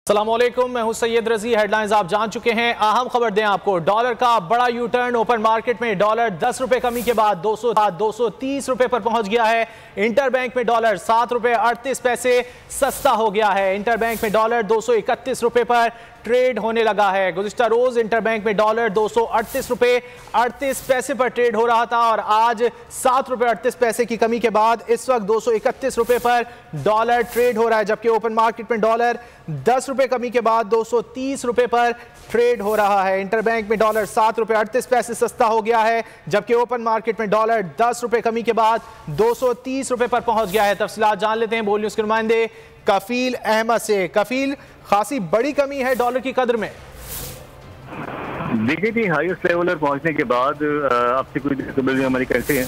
अस्सलामुअलैकुम, मैं हूं सैयद रजी। हेडलाइंस आप जान चुके हैं। अहम खबर दें आपको, डॉलर का बड़ा यू टर्न। ओपन मार्केट में डॉलर 10 रुपए कमी के बाद 230 रुपए पर पहुंच गया है। इंटरबैंक में डॉलर 7 रुपए 38 पैसे सस्ता हो गया है। इंटरबैंक में डॉलर 231 रुपए पर ट्रेड होने लगा है। गुज़िश्ता रोज इंटरबैंक में डॉलर 238 रुपए 38 पैसे पर ट्रेड हो रहा था और आज 7 रुपए 38 पैसे की कमी के बाद इस वक्त 231 रुपए पर डॉलर ट्रेड हो रहा है, जबकि ओपन मार्केट में डॉलर 10 रुपए कमी के बाद 230 रुपए पर ट्रेड हो रहा है। इंटरबैंक में डॉलर 7 रुपए 38 पैसे सस्ता हो गया है, जबकि ओपन मार्केट में डॉलर 10 रुपए कमी के बाद 230 रुपए पर पहुंच गया है। तफसीलात जान लेते हैं बोल न्यूज़ के नुमाइंदे कफील अहमद से। कफील, खासी बड़ी कमी है डॉलर की कदर में। देखिए जी, हाईएस्ट लेवल पर पहुंचने के बाद अब से कुछ देर हमारी करेंसी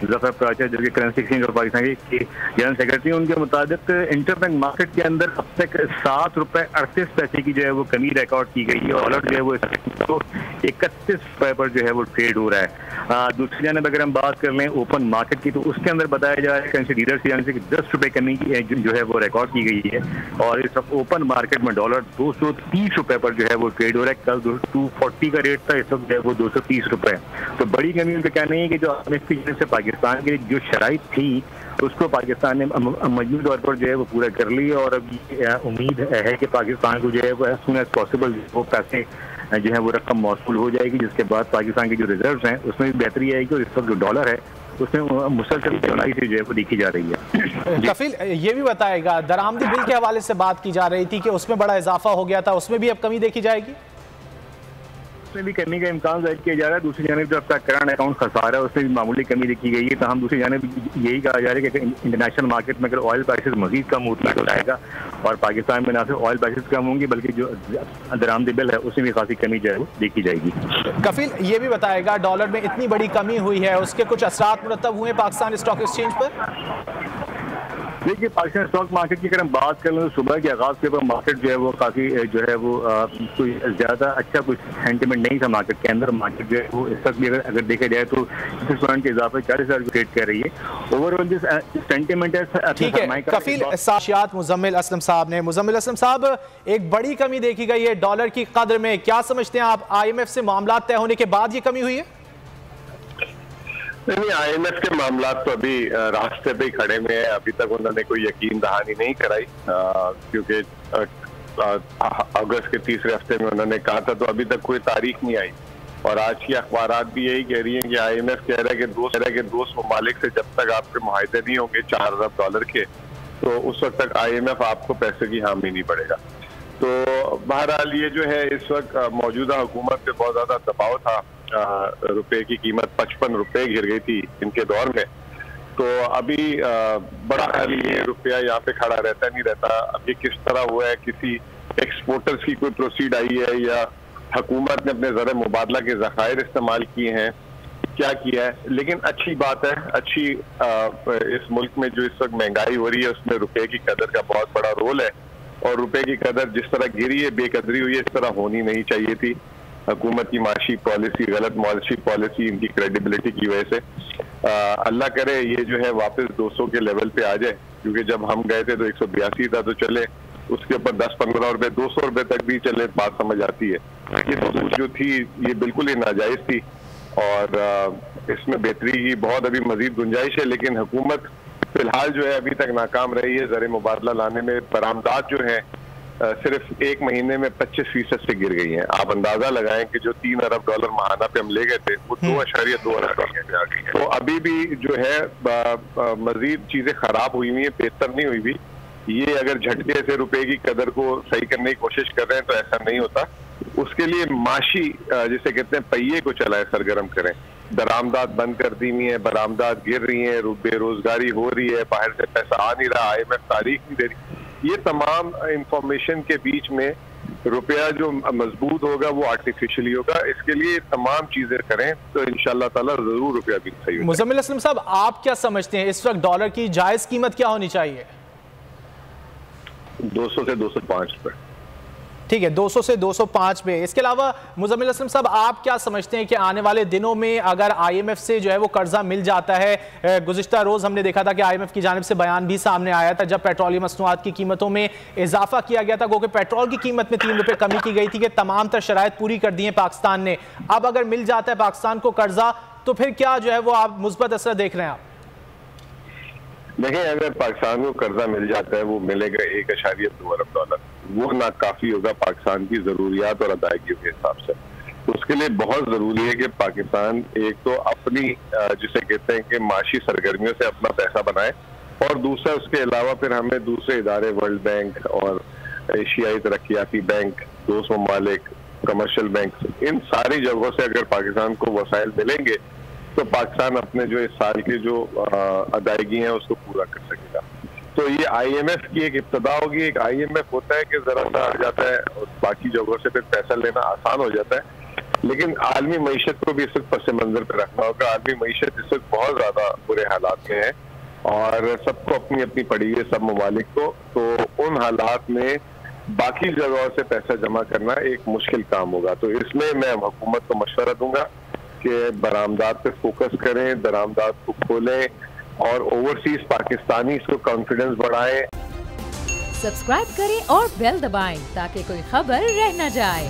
जफर प्राचार्य जो कि करेंसी एक्सचेंज और पाकिस्तान की जनरल सेक्रेटरी, उनके मुताबिक इंटरबैंक मार्केट के अंदर अब तक 7 रुपए 38 पैसे की जो है वो कमी रिकॉर्ड की गई है। डॉलर जो है वो 31 रुपए पर जो है वो ट्रेड हो रहा है। दूसरी जानब अगर हम बात कर लें ओपन मार्केट की, तो उसके अंदर बताया जा रहा है करेंसी डीलर से यानी कि 10 रुपए कमी की जो है वो रिकॉर्ड की गई है और इस वक्त ओपन मार्केट में डॉलर 230 रुपए पर जो है वो ट्रेड हो रहा है। कल 240 का रेट था, इस वक्त जो है वो 230 रुपए। तो बड़ी कमी उनका कहना है कि जो पाकिस्तान की जो शराइत थी उसको पाकिस्तान ने मजबूत तौर पर जो है वो पूरा कर लिया और अब उम्मीद है कि पाकिस्तान को जो है वो एज सून एज पॉसिबल वो पैसे जो है वो रकम मौसूल हो जाएगी, जिसके बाद पाकिस्तान की जो रिजर्व्स हैं उसमें भी बेहतरी आएगी और इस वक्त जो डॉलर है उसमें मुसलसल चौड़ाई से जो है वो देखी जा रही है। कफील, ये भी बताएगा, दरामदी बिल के हवाले से बात की जा रही थी कि उसमें बड़ा इजाफा हो गया था, उसमें भी अब कमी देखी जाएगी? उसमें भी कमी का इम्कान जाहिर किया जा रहा है। दूसरी जानिब जो आपका करंट अकाउंट खसारा है उसमें भी मामूली कमी देखी गई है। तो हम दूसरी जानिब यही कहा जा रहा है कि इंटरनेशनल मार्केट में अगर ऑयल प्राइसेस मजीद कम होता जाएगा और पाकिस्तान में ना सिर्फ ऑयल प्राइसेस कम होंगी बल्कि जो दरामदी बिल है उसमें भी खासी कमी जो है वो देखी जाएगी। कफील, ये भी बताएगा, डॉलर में इतनी बड़ी कमी हुई है, उसके कुछ असरात मुरतब हुए पाकिस्तान स्टॉक एक्सचेंज पर? देखिए, पाकिस्तान स्टॉक मार्केट की अगर हम बात करें तो सुबह के आगाज के ऊपर मार्केट जो है वो काफ़ी जो है वो कोई ज़्यादा अच्छा कुछ सेंटीमेंट नहीं था मार्केट के अंदर। मार्केट जो है वो इस वक्त भी अगर देखा जाए तो 30% के इजाफे 40,000 ट्रेड कर रही है। ओवरऑल जो सेंटीमेंट है। ठीक है कफील, साशियात मुजम्मिल असलम साहब ने। मुजम्मिल असलम साहब, एक बड़ी कमी देखी गई है डॉलर की कदर में, क्या समझते हैं आप? IMF से मामला तय होने के बाद ये कमी हुई है? नहीं, IMF के मामला तो अभी रास्ते पे ही खड़े में है। अभी तक उन्होंने कोई यकीन दहानी नहीं कराई क्योंकि अगस्त के तीसरे हफ्ते में उन्होंने कहा था, तो अभी तक कोई तारीख नहीं आई। और आज की अखबारात भी यही कह रही हैं कि IMF कह रहा है कि दोस्त ममालिक से जब तक आपके मुआहदे नहीं होंगे 4 अरब डॉलर के, तो उस वक्त तक IMF आपको पैसे की हामी नहीं पड़ेगा। तो बहरहाल ये जो है इस वक्त मौजूदा हुकूमत पे बहुत ज्यादा दबाव था। रुपए की कीमत 55 रुपए गिर गई थी इनके दौर में। तो अभी बड़ा ये रुपया यहाँ पे खड़ा रहता नहीं रहता। अब ये किस तरह हुआ है, किसी एक्सपोर्टर्स की कोई प्रोसीड आई है या हुकूमत ने अपने ज़र मुबादला के ज़खायर इस्तेमाल किए हैं, क्या किया है। लेकिन अच्छी बात है, अच्छी इस मुल्क में जो इस वक्त महंगाई हो रही है उसमें रुपये की कदर का बहुत बड़ा रोल है और रुपये की कदर जिस तरह गिरी है, बेकदरी हुई है, इस तरह होनी नहीं चाहिए थी। हुकूमत की माशी पॉलिसी, गलत माशी पॉलिसी, इनकी क्रेडिबिलिटी की वजह से अल्लाह करे ये जो है वापस 200 के लेवल पे आ जाए, क्योंकि जब हम गए थे तो 182 था, तो चले उसके ऊपर 10-15 रुपए 200 रुपए तक भी चले, बात समझ आती है। ये सूच जो थी ये बिल्कुल ही नाजायज थी और इसमें बेहतरी की बहुत अभी मजीद गुंजाइश है। लेकिन हुकूमत फिलहाल जो है अभी तक नाकाम रही है ज़र मुबादला लाने में। बरामदात जो है सिर्फ एक महीने में 25% से गिर गई हैं। आप अंदाजा लगाएं कि जो 3 अरब डॉलर माहाना पे हम ले गए थे वो 2.2 अरब डॉलर पे आ गई है। तो अभी भी जो है मजीद चीजें खराब हुई हुई है, बेहतर नहीं हुई हुई। ये अगर झटके से रुपए की कदर को सही करने की कोशिश कर रहे हैं तो ऐसा नहीं होता। उसके लिए माशी जिसे कहते हैं पहिए को चलाए, सरगर्म करें। दरामदात बंद कर दी हुई है, बरामदात गिर रही है, बेरोजगारी हो रही है, बाहर से पैसा आ नहीं रहा, IMF तारीख नहीं दे रही। ये तमाम इंफॉर्मेशन के बीच में रुपया जो मजबूत होगा वो आर्टिफिशियली होगा। इसके लिए तमाम चीजें करें तो इंशाल्लाह ताला जरूर रुपया भी सही होगा। मुजम्मिल असलम साहब, आप क्या समझते हैं इस वक्त डॉलर की जायज कीमत क्या होनी चाहिए? 200 से 205 रुपए। ठीक है, 200 से 205 पे। इसके अलावा मुज़म्मिल असलम साहब, आप क्या समझते हैं कि आने वाले दिनों में अगर IMF से जो है वो कर्जा मिल जाता है, गुज़िश्ता रोज़ हमने देखा था कि IMF की जानिब से बयान भी सामने आया था जब पेट्रोलियम मसनूआत की कीमतों में इजाफा किया गया था, क्योंकि पेट्रोल की कीमत में 3 रुपये कमी की गई थी कि तमाम तर शराइत पूरी कर दी है पाकिस्तान ने। अब अगर मिल जाता है पाकिस्तान को कर्जा, तो फिर क्या जो है वो आप मुस्बत असर देख रहे हैं आप? देखिए, अगर पाकिस्तान को कर्जा मिल जाता है, वो मिलेगा 1.2 अरब डॉलर, वो ना काफी होगा पाकिस्तान की जरूरियात और अदायगियों के हिसाब से। तो उसके लिए बहुत जरूरी है कि पाकिस्तान एक तो अपनी जिसे कहते हैं कि माशी सरगर्मियों से अपना पैसा बनाए, और दूसरा उसके अलावा फिर हमें दूसरे इदारे, वर्ल्ड बैंक और एशियाई तरक्याती बैंक, दोस्त ममालिक, कमर्शियल बैंक, इन सारी जगहों से अगर पाकिस्तान को वसाइल मिलेंगे तो पाकिस्तान अपने जो इस साल की जो अदायगी है उसको पूरा कर सकेगा। तो ये IMF की एक इब्तदा होगी। एक IMF होता है कि जरा सा आ जाता है और बाकी जगहों से फिर पैसा लेना आसान हो जाता है, लेकिन आलमी मईशत को भी इस वक्त पस मंजर पर रखना होगा। आलमी मईशत इस वक्त बहुत ज्यादा बुरे हालात में है और सबको अपनी अपनी पड़ी है, सब ममालिक को। तो उन हालात में बाकी जगहों से पैसा जमा करना एक मुश्किल काम होगा। तो इसमें मैं हुकूमत को मशवरा दूंगा कि बरामदात पे फोकस करें, दरामदात को खोलें और ओवरसीज पाकिस्तानी को कॉन्फिडेंस बढ़ाएं। सब्सक्राइब करें और बेल दबाएं ताकि कोई खबर रह न जाए।